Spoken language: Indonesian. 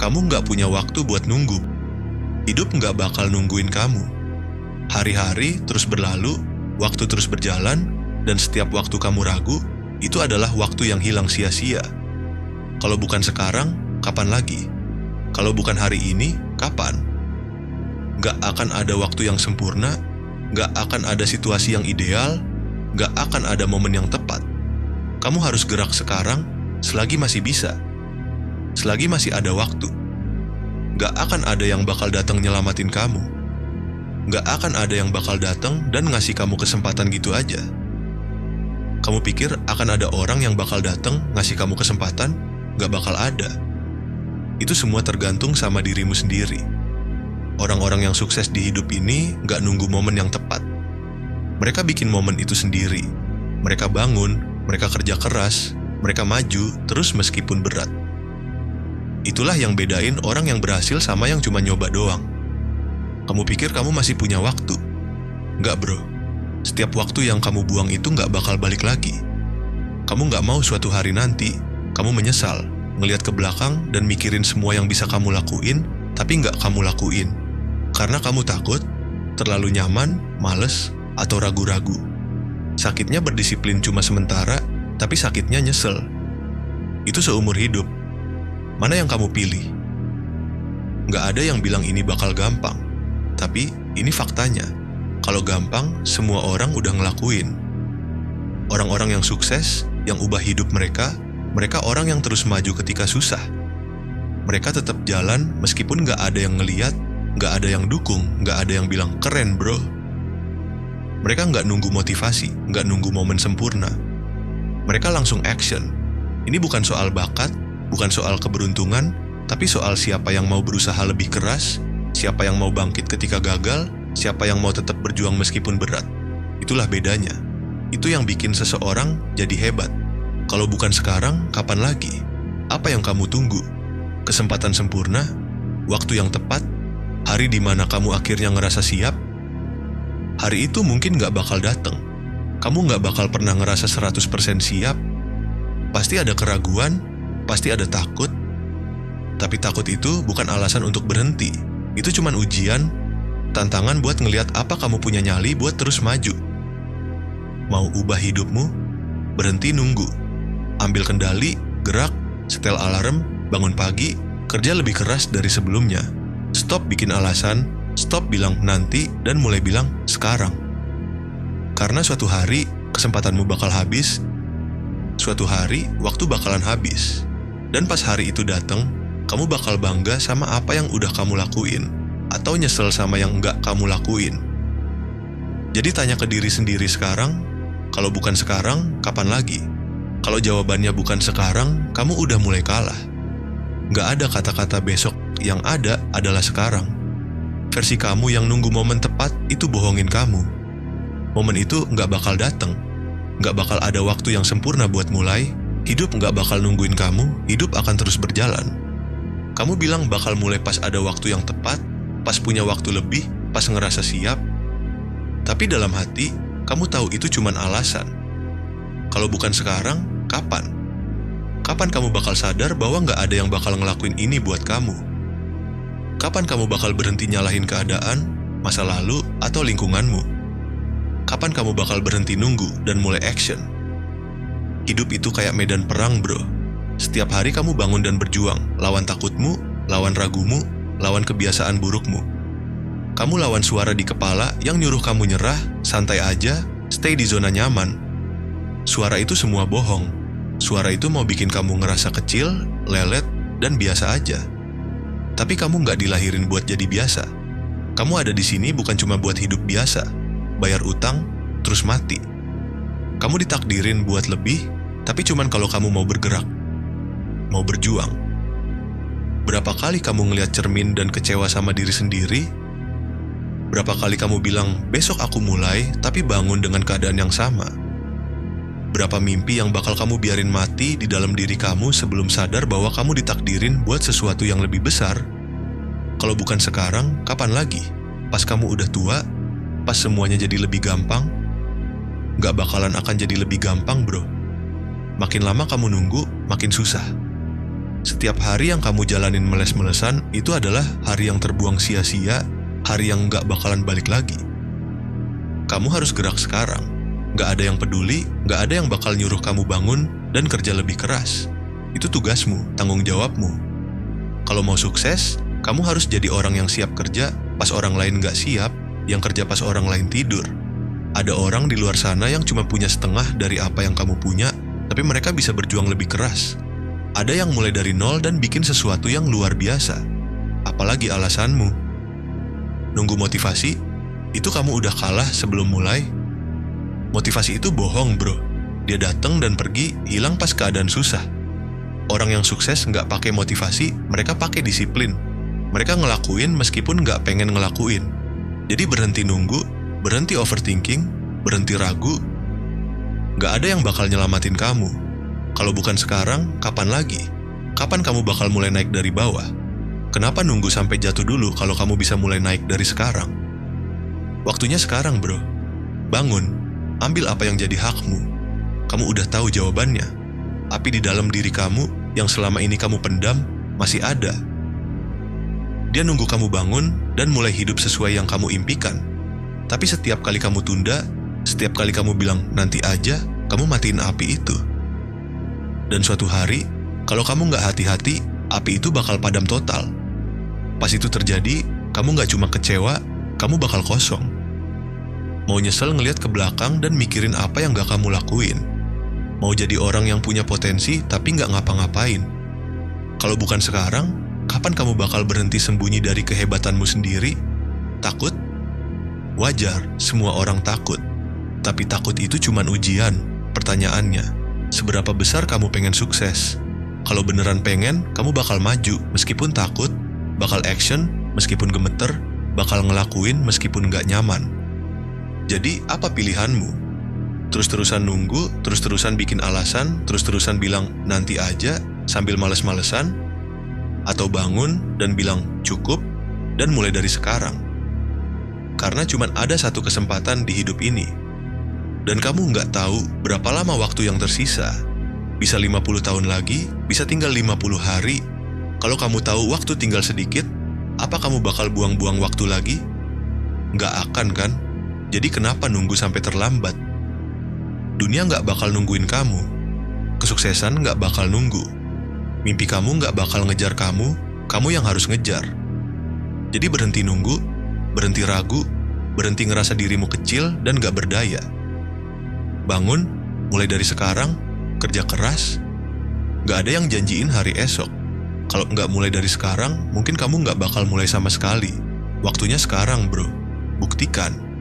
Kamu nggak punya waktu buat nunggu. Hidup nggak bakal nungguin kamu. Hari-hari terus berlalu, waktu terus berjalan, dan setiap waktu kamu ragu, itu adalah waktu yang hilang sia-sia. Kalau bukan sekarang, kapan lagi? Kalau bukan hari ini, kapan? Nggak akan ada waktu yang sempurna, nggak akan ada situasi yang ideal, nggak akan ada momen yang tepat. Kamu harus gerak sekarang, selagi masih bisa. Selagi masih ada waktu. Nggak akan ada yang bakal datang nyelamatin kamu. Nggak akan ada yang bakal datang dan ngasih kamu kesempatan gitu aja. Kamu pikir akan ada orang yang bakal datang ngasih kamu kesempatan? Nggak bakal ada. Itu semua tergantung sama dirimu sendiri. Orang-orang yang sukses di hidup ini nggak nunggu momen yang tepat. Mereka bikin momen itu sendiri. Mereka bangun, mereka kerja keras, mereka maju terus meskipun berat. Itulah yang bedain orang yang berhasil sama yang cuma nyoba doang. Kamu pikir kamu masih punya waktu? Nggak bro. Setiap waktu yang kamu buang itu nggak bakal balik lagi. Kamu nggak mau suatu hari nanti, kamu menyesal, ngelihat ke belakang dan mikirin semua yang bisa kamu lakuin, tapi nggak kamu lakuin. Karena kamu takut, terlalu nyaman, males, atau ragu-ragu. Sakitnya berdisiplin cuma sementara, tapi sakitnya nyesel. Itu seumur hidup. Mana yang kamu pilih? Nggak ada yang bilang ini bakal gampang. Tapi ini faktanya. Kalau gampang, semua orang udah ngelakuin. Orang-orang yang sukses, yang ubah hidup mereka orang yang terus maju ketika susah. Mereka tetap jalan meskipun nggak ada yang ngeliat, nggak ada yang dukung, nggak ada yang bilang keren bro. Mereka nggak nunggu motivasi, nggak nunggu momen sempurna. Mereka langsung action. Ini bukan soal bakat, bukan soal keberuntungan, tapi soal siapa yang mau berusaha lebih keras, siapa yang mau bangkit ketika gagal, siapa yang mau tetap berjuang meskipun berat. Itulah bedanya. Itu yang bikin seseorang jadi hebat. Kalau bukan sekarang, kapan lagi? Apa yang kamu tunggu? Kesempatan sempurna? Waktu yang tepat? Hari di mana kamu akhirnya ngerasa siap? Hari itu mungkin gak bakal datang. Kamu gak bakal pernah ngerasa 100% siap. Pasti ada keraguan, pasti ada takut. Tapi takut itu bukan alasan untuk berhenti. Itu cuman ujian, tantangan buat ngelihat apa kamu punya nyali buat terus maju. Mau ubah hidupmu? Berhenti nunggu. Ambil kendali, gerak, setel alarm, bangun pagi, kerja lebih keras dari sebelumnya. Stop bikin alasan, stop bilang nanti, dan mulai bilang sekarang. Karena suatu hari, kesempatanmu bakal habis. Suatu hari, waktu bakalan habis. Dan pas hari itu datang, kamu bakal bangga sama apa yang udah kamu lakuin, atau nyesel sama yang nggak kamu lakuin. Jadi tanya ke diri sendiri sekarang, kalau bukan sekarang, kapan lagi? Kalau jawabannya bukan sekarang, kamu udah mulai kalah. Nggak ada kata-kata besok, yang ada adalah sekarang. Versi kamu yang nunggu momen tepat itu bohongin kamu. Momen itu nggak bakal datang. Nggak bakal ada waktu yang sempurna buat mulai. Hidup nggak bakal nungguin kamu, hidup akan terus berjalan. Kamu bilang bakal mulai pas ada waktu yang tepat, pas punya waktu lebih, pas ngerasa siap. Tapi dalam hati, kamu tahu itu cuman alasan. Kalau bukan sekarang, kapan? Kapan kamu bakal sadar bahwa nggak ada yang bakal ngelakuin ini buat kamu? Kapan kamu bakal berhenti nyalahin keadaan, masa lalu, atau lingkunganmu? Kapan kamu bakal berhenti nunggu dan mulai action? Hidup itu kayak medan perang bro. Setiap hari kamu bangun dan berjuang, lawan takutmu, lawan ragumu, lawan kebiasaan burukmu. Kamu lawan suara di kepala yang nyuruh kamu nyerah, santai aja, stay di zona nyaman. Suara itu semua bohong. Suara itu mau bikin kamu ngerasa kecil, lelet, dan biasa aja. Tapi kamu nggak dilahirin buat jadi biasa. Kamu ada di sini bukan cuma buat hidup biasa, bayar utang, terus mati. Kamu ditakdirin buat lebih, tapi cuman kalau kamu mau bergerak, mau berjuang. Berapa kali kamu ngelihat cermin dan kecewa sama diri sendiri? Berapa kali kamu bilang, besok aku mulai, tapi bangun dengan keadaan yang sama? Berapa mimpi yang bakal kamu biarin mati di dalam diri kamu sebelum sadar bahwa kamu ditakdirin buat sesuatu yang lebih besar? Kalau bukan sekarang, kapan lagi? Pas kamu udah tua? Pas semuanya jadi lebih gampang? Gak bakalan akan jadi lebih gampang bro. Makin lama kamu nunggu, makin susah. Setiap hari yang kamu jalanin meles-melesan itu adalah hari yang terbuang sia-sia, hari yang gak bakalan balik lagi. Kamu harus gerak sekarang. Gak ada yang peduli, gak ada yang bakal nyuruh kamu bangun dan kerja lebih keras. Itu tugasmu, tanggung jawabmu. Kalau mau sukses, kamu harus jadi orang yang siap kerja pas orang lain gak siap, yang kerja pas orang lain tidur. Ada orang di luar sana yang cuma punya setengah dari apa yang kamu punya, tapi mereka bisa berjuang lebih keras. Ada yang mulai dari nol dan bikin sesuatu yang luar biasa. Apalagi alasanmu? Nunggu motivasi? Itu kamu udah kalah sebelum mulai? Motivasi itu bohong, bro. Dia datang dan pergi, hilang pas keadaan susah. Orang yang sukses nggak pakai motivasi, mereka pakai disiplin. Mereka ngelakuin meskipun nggak pengen ngelakuin. Jadi berhenti nunggu, berhenti overthinking, berhenti ragu. Nggak ada yang bakal nyelamatin kamu. Kalau bukan sekarang, kapan lagi? Kapan kamu bakal mulai naik dari bawah? Kenapa nunggu sampai jatuh dulu kalau kamu bisa mulai naik dari sekarang? Waktunya sekarang, bro. Bangun, ambil apa yang jadi hakmu. Kamu udah tahu jawabannya. Api di dalam diri kamu yang selama ini kamu pendam masih ada. Dia nunggu kamu bangun dan mulai hidup sesuai yang kamu impikan. Tapi setiap kali kamu tunda, setiap kali kamu bilang nanti aja, kamu matiin api itu. Dan suatu hari, kalau kamu nggak hati-hati, api itu bakal padam total. Pas itu terjadi, kamu nggak cuma kecewa, kamu bakal kosong. Mau nyesel ngeliat ke belakang dan mikirin apa yang nggak kamu lakuin. Mau jadi orang yang punya potensi tapi nggak ngapa-ngapain. Kalau bukan sekarang, kapan kamu bakal berhenti sembunyi dari kehebatanmu sendiri? Takut? Wajar, semua orang takut. Tapi takut itu cuman ujian. Pertanyaannya, seberapa besar kamu pengen sukses? Kalau beneran pengen, kamu bakal maju meskipun takut, bakal action meskipun gemeter, bakal ngelakuin meskipun gak nyaman. Jadi, apa pilihanmu? Terus-terusan nunggu, terus-terusan bikin alasan, terus-terusan bilang nanti aja sambil males-malesan? Atau bangun dan bilang cukup dan mulai dari sekarang? Karena cuma ada satu kesempatan di hidup ini. Dan kamu nggak tahu berapa lama waktu yang tersisa. Bisa 50 tahun lagi, bisa tinggal 50 hari. Kalau kamu tahu waktu tinggal sedikit, apa kamu bakal buang-buang waktu lagi? Nggak akan kan? Jadi kenapa nunggu sampai terlambat? Dunia nggak bakal nungguin kamu. Kesuksesan nggak bakal nunggu. Mimpi kamu nggak bakal ngejar kamu yang harus ngejar. Jadi berhenti nunggu, berhenti ragu, berhenti ngerasa dirimu kecil dan nggak berdaya. Bangun, mulai dari sekarang, kerja keras. Gak ada yang janjiin hari esok. Kalau nggak mulai dari sekarang, mungkin kamu nggak bakal mulai sama sekali. Waktunya sekarang, bro. Buktikan.